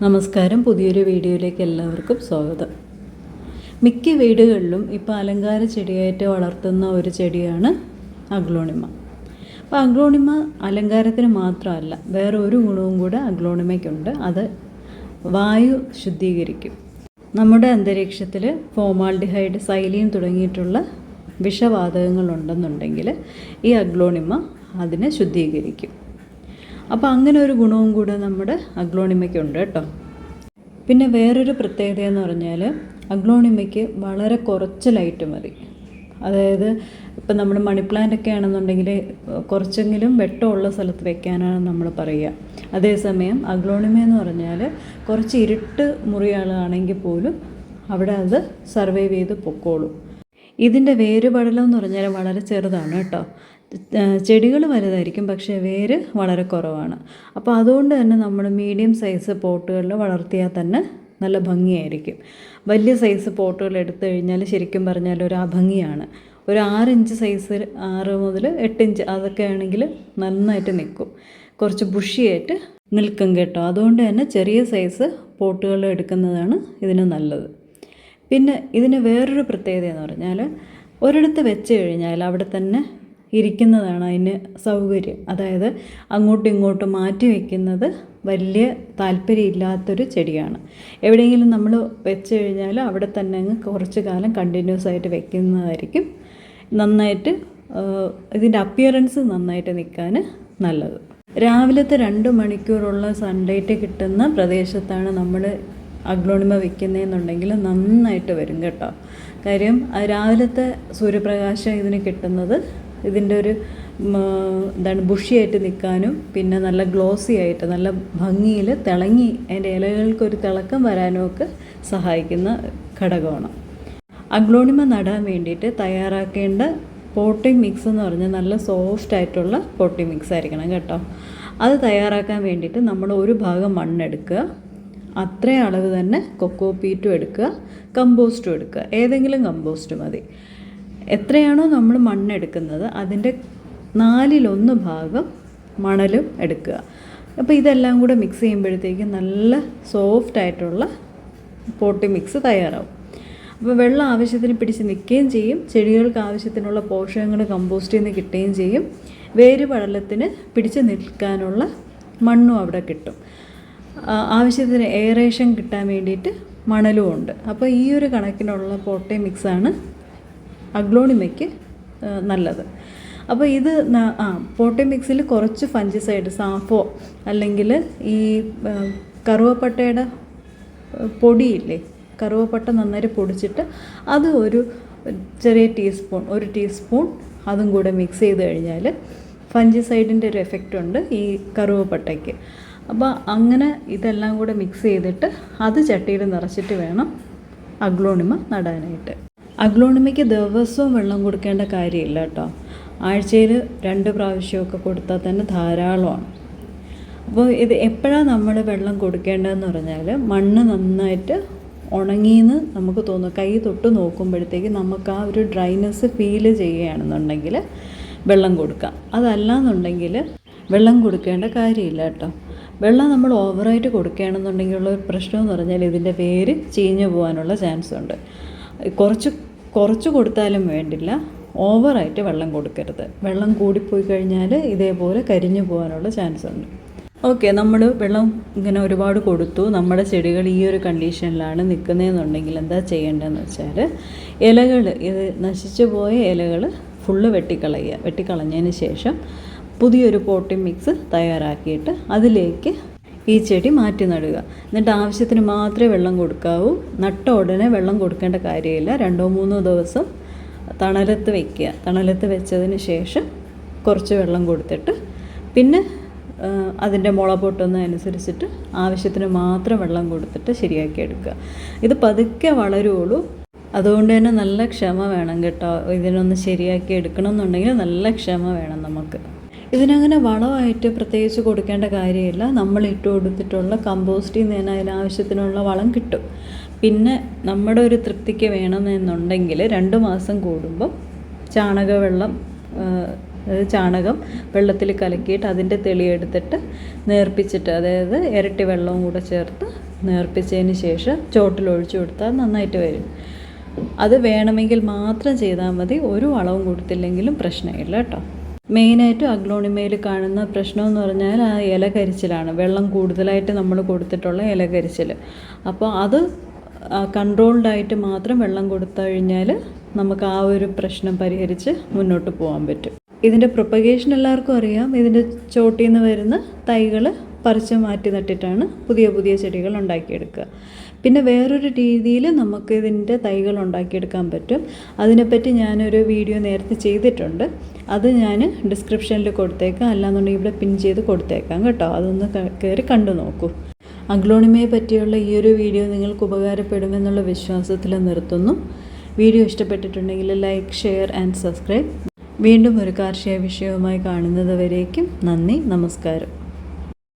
നമസ്കാരം. പുതിയൊരു വീഡിയോയിലേക്ക് എല്ലാവർക്കും സ്വാഗതം. മിക്ക വീടുകളിലും ഇപ്പോൾ അലങ്കാര ചെടിയായിട്ട് വളർത്തുന്ന ഒരു ചെടിയാണ് അഗ്ലോണിമ. അപ്പോൾ അഗ്ലോണിമ അലങ്കാരത്തിന് മാത്രമല്ല, വേറെ ഒരു ഗുണവും കൂടെ അഗ്ലോണിമയ്ക്കുണ്ട്. അത് വായു ശുദ്ധീകരിക്കും. നമ്മുടെ അന്തരീക്ഷത്തിൽ ഫോമാൽഡിഹൈഡ്, സൈലീൻ തുടങ്ങിയിട്ടുള്ള വിഷവാതകങ്ങളുണ്ടെന്നുണ്ടെങ്കിൽ ഈ അഗ്ലോണിമ അതിനെ ശുദ്ധീകരിക്കും. അപ്പോൾ അങ്ങനെ ഒരു ഗുണവും കൂടെ നമ്മുടെ അഗ്ലോണിമയ്ക്കുണ്ട് കേട്ടോ. പിന്നെ വേറൊരു പ്രത്യേകത എന്ന് പറഞ്ഞാൽ അഗ്ലോണിമയ്ക്ക് വളരെ കുറച്ച് ലൈറ്റ് മതി. അതായത് ഇപ്പം നമ്മൾ മണി പ്ലാന്റ് ഒക്കെ ആണെന്നുണ്ടെങ്കിൽ കുറച്ചെങ്കിലും വെട്ടമുള്ള സ്ഥലത്ത് വെക്കാനാണ് നമ്മൾ പറയുക. അതേസമയം അഗ്ലോണിമ എന്ന് പറഞ്ഞാൽ കുറച്ച് ഇരുട്ട് മുറിയാളാണെങ്കിൽ പോലും അവിടെ അത് സർവൈവ് ചെയ്ത് പൊക്കോളും. ഇതിൻ്റെ വേരുപടലം എന്ന് പറഞ്ഞാൽ വളരെ ചെറുതാണ് കേട്ടോ. ചെടികൾ വലുതായിരിക്കും, പക്ഷേ വേര് വളരെ കുറവാണ്. അപ്പോൾ അതുകൊണ്ട് തന്നെ നമ്മൾ മീഡിയം സൈസ് പോട്ടുകളിൽ വളർത്തിയാൽ തന്നെ നല്ല ഭംഗിയായിരിക്കും. വലിയ സൈസ് പോട്ടുകൾ എടുത്തു കഴിഞ്ഞാൽ ശരിക്കും പറഞ്ഞാൽ ഒരു അഭംഗിയാണ്. ഒരു 6 ഇഞ്ച് സൈസ്, 6 മുതൽ 8 ഇഞ്ച് അതൊക്കെ ആണെങ്കിൽ നന്നായിട്ട് നിൽക്കും, കുറച്ച് ബുഷിയായിട്ട് നിൽക്കും കേട്ടോ. അതുകൊണ്ട് തന്നെ ചെറിയ സൈസ് പോട്ടുകൾ എടുക്കുന്നതാണ് ഇതിന് നല്ലത്. പിന്നെ ഇതിന് വേറൊരു പ്രത്യേകത എന്ന് പറഞ്ഞാൽ ഒരിടത്ത് വെച്ച് കഴിഞ്ഞാൽ അവിടെ തന്നെ ഇരിക്കുന്നതാണ് അതിന് സൗകര്യം. അതായത് അങ്ങോട്ടും ഇങ്ങോട്ടും മാറ്റി വയ്ക്കുന്നത് വലിയ താല്പര്യമില്ലാത്തൊരു ചെടിയാണ്. എവിടെയെങ്കിലും നമ്മൾ വെച്ച് കഴിഞ്ഞാൽ അവിടെ തന്നെ അങ്ങ് കുറച്ച് കാലം കണ്ടിന്യൂസ് ആയിട്ട് വെക്കുന്നതായിരിക്കും നന്നായിട്ട്, ഇതിൻ്റെ അപ്പിയറൻസ് നന്നായിട്ട് നിൽക്കാൻ നല്ലത്. രാവിലത്തെ 2 മണിക്കൂറുള്ള സൺലൈറ്റ് കിട്ടുന്ന പ്രദേശത്താണ് നമ്മൾ അഗ്ലോണിമ വെക്കുന്നതെന്നുണ്ടെങ്കിൽ നന്നായിട്ട് വരും കേട്ടോ. കാര്യം രാവിലത്തെ സൂര്യപ്രകാശം ഇതിന് കിട്ടുന്നത് ഇതിൻ്റെ ഒരു ബുഷിയായിട്ട് നിൽക്കാനും പിന്നെ നല്ല ഗ്ലോസി ആയിട്ട് നല്ല ഭംഗിയിൽ തിളങ്ങി അതിൻ്റെ ഇലകൾക്കൊരു തിളക്കം വരാനും ഒക്കെ സഹായിക്കുന്ന ഘടകമാണ്. അഗ്ലോണിമ നടാൻ വേണ്ടിയിട്ട് തയ്യാറാക്കേണ്ട പോട്ടിംഗ് മിക്സ് എന്ന് പറഞ്ഞാൽ നല്ല സോഫ്റ്റ് ആയിട്ടുള്ള പോട്ടിംഗ് മിക്സ് ആയിരിക്കണം കേട്ടോ. അത് തയ്യാറാക്കാൻ വേണ്ടിയിട്ട് നമ്മൾ ഒരു ഭാഗം മണ്ണെടുക്കുക, അത്ര അളവ് തന്നെ കൊക്കോ പീറ്റും എടുക്കുക, കമ്പോസ്റ്റും എടുക്കുക. ഏതെങ്കിലും കമ്പോസ്റ്റ് മതി. എത്രയാണോ നമ്മൾ മണ്ണെടുക്കുന്നത് അതിൻ്റെ 4/1 ഭാഗം മണലും എടുക്കുക. അപ്പോൾ ഇതെല്ലാം കൂടെ മിക്സ് ചെയ്യുമ്പോഴത്തേക്കും നല്ല സോഫ്റ്റായിട്ടുള്ള പോട്ടി മിക്സ് തയ്യാറാവും. അപ്പോൾ വെള്ളം ആവശ്യത്തിന് പിടിച്ച് നിൽക്കുകയും ചെയ്യും, ചെടികൾക്ക് ആവശ്യത്തിനുള്ള പോഷകങ്ങൾ കമ്പോസ്റ്റിൽ നിന്ന് കിട്ടുകയും ചെയ്യും, വേര് പടലത്തിന് പിടിച്ച് നിൽക്കാനുള്ള മണ്ണും അവിടെ കിട്ടും, ആവശ്യത്തിന് എയറേഷൻ കിട്ടാൻ വേണ്ടിയിട്ട് മണലും ഉണ്ട്. അപ്പോൾ ഈ ഒരു കണക്കിനുള്ള പോട്ടി മിക്സാണ് അഗ്ലോണിമയ്ക്ക് നല്ലത്. അപ്പോൾ ഇത് പോട്ടി മിക്സിൽ കുറച്ച് ഫഞ്ചിസൈഡ്, സാഫോ അല്ലെങ്കിൽ ഈ കറുവപ്പട്ടയുടെ പൊടിയില്ലേ, കറുവപ്പട്ട നന്നായിട്ട് പൊടിച്ചിട്ട് അത് ഒരു ചെറിയ ടീസ്പൂൺ, 1 ടീസ്പൂൺ അതും കൂടെ മിക്സ് ചെയ്ത് കഴിഞ്ഞാൽ ഫഞ്ചിസൈഡിൻ്റെ ഒരു എഫക്റ്റ് ഉണ്ട് ഈ കറുവപ്പട്ടയ്ക്ക്. അപ്പോൾ അങ്ങനെ ഇതെല്ലാം കൂടെ മിക്സ് ചെയ്തിട്ട് അത് ചട്ടിയിൽ നിറച്ചിട്ട് വേണം അഗ്ലോണിമ നടാനായിട്ട്. അഗ്ലോണിമയ്ക്ക് ദിവസവും വെള്ളം കൊടുക്കേണ്ട കാര്യമില്ല കേട്ടോ. ആഴ്ചയിൽ 2 പ്രാവശ്യമൊക്കെ കൊടുത്താൽ തന്നെ ധാരാളമാണ്. അപ്പോൾ ഇത് എപ്പോഴാണ് നമ്മൾ വെള്ളം കൊടുക്കേണ്ടതെന്ന് പറഞ്ഞാൽ മണ്ണ് നന്നായിട്ട് ഉണങ്ങിയെന്ന് നമുക്ക് തോന്നും. കൈ തൊട്ട് നോക്കുമ്പോഴത്തേക്ക് നമുക്ക് ആ ഒരു ഡ്രൈനെസ് ഫീൽ ചെയ്യുകയാണെന്നുണ്ടെങ്കിൽ വെള്ളം കൊടുക്കാം. അതല്ലാന്നുണ്ടെങ്കിൽ വെള്ളം കൊടുക്കേണ്ട കാര്യമില്ല കേട്ടോ. വെള്ളം നമ്മൾ ഓവറായിട്ട് കൊടുക്കുകയാണെന്നുണ്ടെങ്കിലുള്ള ഒരു പ്രശ്നമെന്ന് പറഞ്ഞാൽ ഇതിൻ്റെ വേര് ചീഞ്ഞു പോകാനുള്ള ചാൻസ് ഉണ്ട്. കുറച്ച് കൊടുത്താലും വേണ്ടില്ല, ഓവറായിട്ട് വെള്ളം കൊടുക്കരുത്. വെള്ളം കൂടിപ്പോയി കഴിഞ്ഞാൽ ഇതേപോലെ കരിഞ്ഞു പോകാനുള്ള ചാൻസ് ഉണ്ട്. ഓക്കെ, നമ്മൾ വെള്ളം ഇങ്ങനെ ഒരുപാട് കൊടുത്തു, നമ്മുടെ ചെടികൾ ഈ ഒരു കണ്ടീഷനിലാണ് നിൽക്കുന്നതെന്നുണ്ടെങ്കിൽ എന്താ ചെയ്യേണ്ടതെന്ന് വെച്ചാൽ ഇലകൾ, ഇത് നശിച്ചു പോയ ഇലകൾ ഫുള്ള് വെട്ടിക്കളഞ്ഞതിന് ശേഷം പുതിയൊരു പോട്ടിംഗ് മിക്സ് തയ്യാറാക്കിയിട്ട് അതിലേക്ക് ഈ ചെടി മാറ്റി നടുക. എന്നിട്ട് ആവശ്യത്തിന് മാത്രമേ വെള്ളം കൊടുക്കാവൂ. നട്ട ഉടനെ വെള്ളം കൊടുക്കേണ്ട കാര്യമില്ല. 2-3 ദിവസം തണലത്ത് വയ്ക്കുക. തണലത്ത് വെച്ചതിന് ശേഷം കുറച്ച് വെള്ളം കൊടുത്തിട്ട് പിന്നെ അതിൻ്റെ മുള പൊട്ടുന്നതനുസരിച്ചിട്ട് ആവശ്യത്തിന് മാത്രം വെള്ളം കൊടുത്തിട്ട് ശരിയാക്കി എടുക്കുക. ഇത് പതുക്കെ വളരുള്ളൂ. അതുകൊണ്ട് തന്നെ നല്ല ക്ഷമ വേണം കേട്ടോ. ഇതിനൊന്ന് ശരിയാക്കി എടുക്കണം എന്നുണ്ടെങ്കിൽ നല്ല ക്ഷമ വേണം നമുക്ക്. ഇതിനങ്ങനെ വളമായിട്ട് പ്രത്യേകിച്ച് കൊടുക്കേണ്ട കാര്യമില്ല. നമ്മൾ ഇട്ട് കൊടുത്തിട്ടുള്ള കമ്പോസ്റ്റിൽ നിന്ന് തന്നെ അതിനാവശ്യത്തിനുള്ള വളം കിട്ടും. പിന്നെ നമ്മുടെ ഒരു തൃപ്തിക്ക് വേണമെന്നുണ്ടെങ്കിൽ 2 മാസം കൂടുമ്പോൾ ചാണകവെള്ളം അതായത് ചാണകം വെള്ളത്തിൽ കലക്കിയിട്ട് അതിൻ്റെ തെളിയെടുത്തിട്ട് നേർപ്പിച്ചിട്ട്, അതായത് ഇരട്ടി വെള്ളവും കൂടെ ചേർത്ത് നേർപ്പിച്ചതിന് ശേഷം ചോട്ടിലൊഴിച്ചു കൊടുത്താൽ നന്നായിട്ട് വരും. അത് വേണമെങ്കിൽ മാത്രം ചെയ്താൽ മതി, ഒരു വളവും കൊടുത്തില്ലെങ്കിലും പ്രശ്നമില്ല കേട്ടോ. മെയിനായിട്ടും അഗ്ലോണിമയിൽ കാണുന്ന പ്രശ്നമെന്ന് പറഞ്ഞാൽ ആ ഇല കരിച്ചിലാണ്, വെള്ളം കൂടുതലായിട്ട് നമ്മൾ കൊടുത്തിട്ടുള്ള ഇല കരിച്ചിൽ. അപ്പോൾ അത് കൺട്രോൾഡായിട്ട് മാത്രം വെള്ളം കൊടുത്തു കഴിഞ്ഞാൽ നമുക്ക് ആ ഒരു പ്രശ്നം പരിഹരിച്ച് മുന്നോട്ട് പോകാൻ പറ്റും. ഇതിൻ്റെ പ്രൊപ്പഗേഷൻ എല്ലാവർക്കും അറിയാം. ഇതിൻ്റെ ചോട്ടിൽ നിന്ന് വരുന്ന തൈകൾ പറിച്ച് മാറ്റി നട്ടിട്ടാണ് പുതിയ പുതിയ ചെടികൾ ഉണ്ടാക്കിയെടുക്കുക. പിന്നെ വേറൊരു രീതിയിൽ നമുക്ക് ഇതിൻ്റെ തൈകൾ ഉണ്ടാക്കിയെടുക്കാൻ പറ്റും. അതിനെപ്പറ്റി ഞാനൊരു വീഡിയോ നേരത്തെ ചെയ്തിട്ടുണ്ട്. അത് ഞാൻ ഡിസ്ക്രിപ്ഷനിൽ കൊടുത്തേക്കാം, അല്ലാന്നുണ്ടെങ്കിൽ ഇവിടെ പിൻ ചെയ്ത് കൊടുത്തേക്കാം കേട്ടോ. അതൊന്ന് കയറി കണ്ടു നോക്കൂ. അഗ്ലോണിമയെ പറ്റിയുള്ള ഈ ഒരു വീഡിയോ നിങ്ങൾക്ക് ഉപകാരപ്പെടുമെന്നുള്ള വിശ്വാസത്തിൽ നിർത്തുന്നു. വീഡിയോ ഇഷ്ടപ്പെട്ടിട്ടുണ്ടെങ്കിൽ ലൈക്ക്, ഷെയർ ആൻഡ് സബ്സ്ക്രൈബ്. വീണ്ടും ഒരു കാർഷിക വിഷയവുമായി കാണുന്നത് വരേക്കും നന്ദി, നമസ്കാരം.